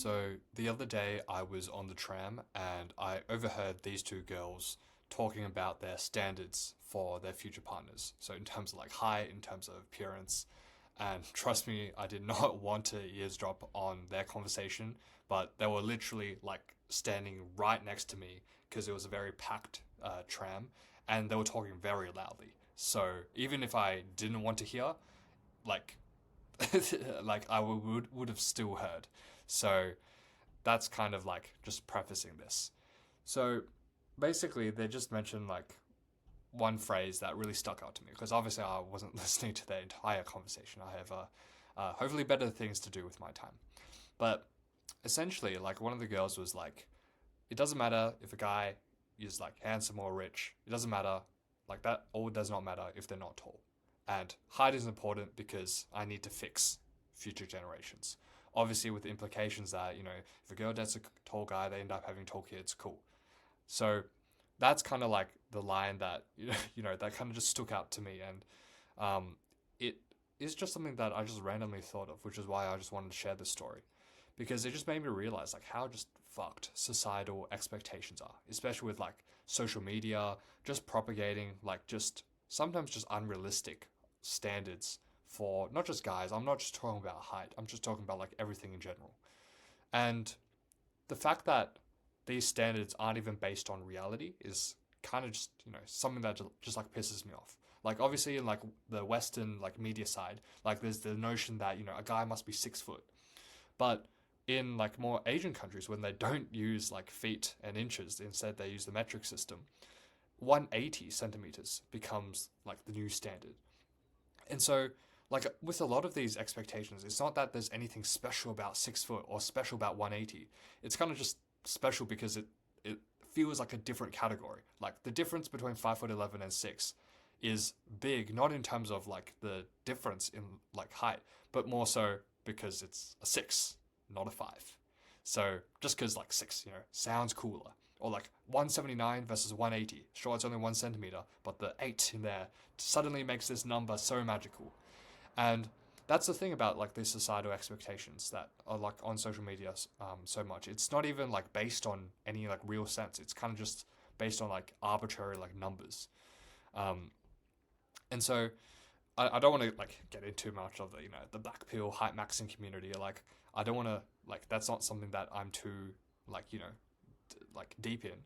So the other day I was on the tram and I overheard these two girls talking about their standards for their future partners. So in terms of like height, in terms of appearance, and trust me, I did not want to eavesdrop on their conversation, but they were literally like standing right next to me because it was a very packed tram, and they were talking very loudly. So even if I didn't want to hear, like like I would have still heard. So that's kind of like just prefacing this. So basically, they just mentioned like one phrase that really stuck out to me because obviously I wasn't listening to their entire conversation. I have hopefully better things to do with my time. But essentially, like one of the girls was like, it doesn't matter if a guy is like handsome or rich. It doesn't matter. Like that all does not matter if they're not tall. And height is important because I need to fix future generations. Obviously, with the implications that, if a girl dates a tall guy, they end up having tall kids, cool. So that's kind of like the line that, that kind of just stuck out to me. And it is just something that I just randomly thought of, which is why I just wanted to share this story. Because it just made me realize like how just fucked societal expectations are, especially with like social media, just propagating like just sometimes just unrealistic standards for not just guys. I'm not just talking about height. I'm just talking about like everything in general. And the fact that these standards aren't even based on reality is kind of just, something that just like pisses me off. Like obviously in like the Western like media side, like there's the notion that, a guy must be 6 foot. But in like more Asian countries when they don't use like feet and inches, instead they use the metric system, 180 centimeters becomes like the new standard. And so, like with a lot of these expectations, it's not that there's anything special about 6 foot or special about 180. It's kind of just special because it feels like a different category. Like the difference between 5'11" and 6 is big, not in terms of like the difference in like height, but more so because it's a 6, not a 5. So just because like 6, sounds cooler. Or like 179 versus 180. Sure, it's only 1 centimeter, but the 8 in there suddenly makes this number so magical. And that's the thing about like these societal expectations that are like on social media so much. It's not even like based on any like real sense. It's kind of just based on like arbitrary like numbers. Um, and so I don't want to like get into much of the the black pill hype maxing community. Like I don't want to like that's not something that I'm too like like deep in,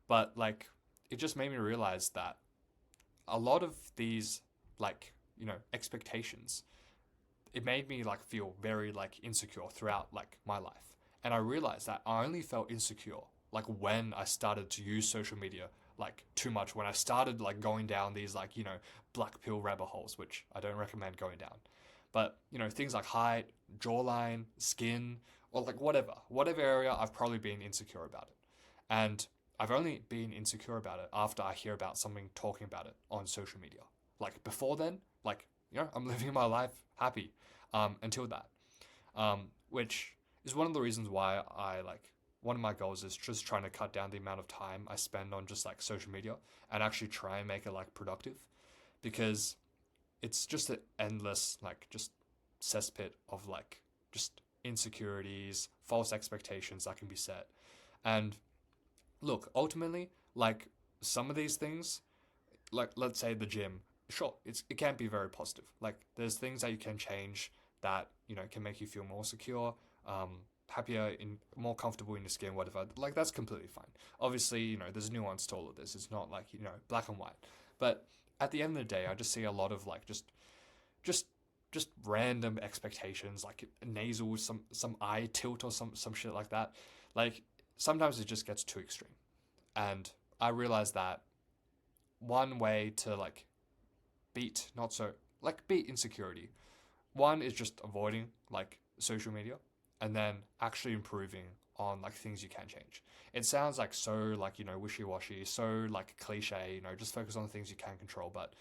but like it just made me realize that a lot of these like expectations, it made me like feel very like insecure throughout like my life. And I realized that I only felt insecure like when I started to use social media like too much, when I started like going down these like black pill rabbit holes, which I don't recommend going down. But things like height, jawline, skin, or like whatever area, I've probably been insecure about it. And I've only been insecure about it after I hear about something talking about it on social media. Like before then, like I'm living my life happy until that, which is one of the reasons why I like one of my goals is just trying to cut down the amount of time I spend on just like social media and actually try and make it like productive, because it's just an endless like just cesspit of like just insecurities, false expectations that can be set. And look, ultimately, like some of these things, like let's say the gym, sure, it can be very positive. Like there's things that you can change that can make you feel more secure, happier, in more comfortable in your skin, whatever. Like that's completely fine. Obviously, there's nuance to all of this. It's not like black and white. But at the end of the day, I just see a lot of like just just random expectations, like nasal, some eye tilt or some shit like that. Like sometimes it just gets too extreme. And I realized that one way to like beat not so like beat insecurity, one is just avoiding like social media, and then actually improving on like things you can change. It sounds like so like wishy-washy, so like cliche, just focus on the things you can control. But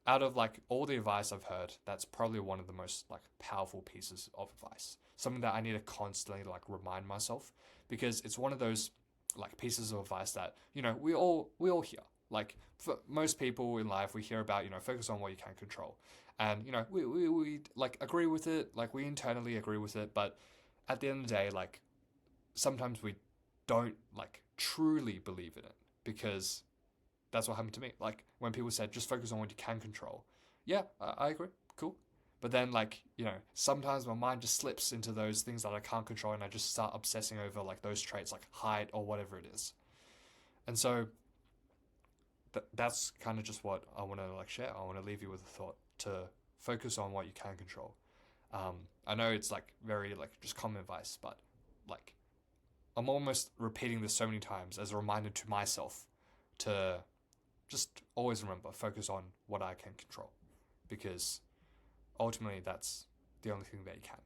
out of like all the advice I've heard, that's probably one of the most like powerful pieces of advice. Something that I need to constantly like remind myself, because it's one of those like pieces of advice that we all hear. Like for most people in life, we hear about focus on what you can control, and we like agree with it. Like we internally agree with it, but at the end of the day, like sometimes we don't like truly believe in it, because that's what happened to me. Like when people said just focus on what you can control. Yeah, I agree. Cool. But then, like, sometimes my mind just slips into those things that I can't control, and I just start obsessing over like those traits, like height or whatever it is. And so that's kind of just what I want to like share. I want to leave you with a thought to focus on what you can control. I know it's like very like just common advice, but like I'm almost repeating this so many times as a reminder to myself to just always remember, focus on what I can control, because ultimately that's the only thing that you can.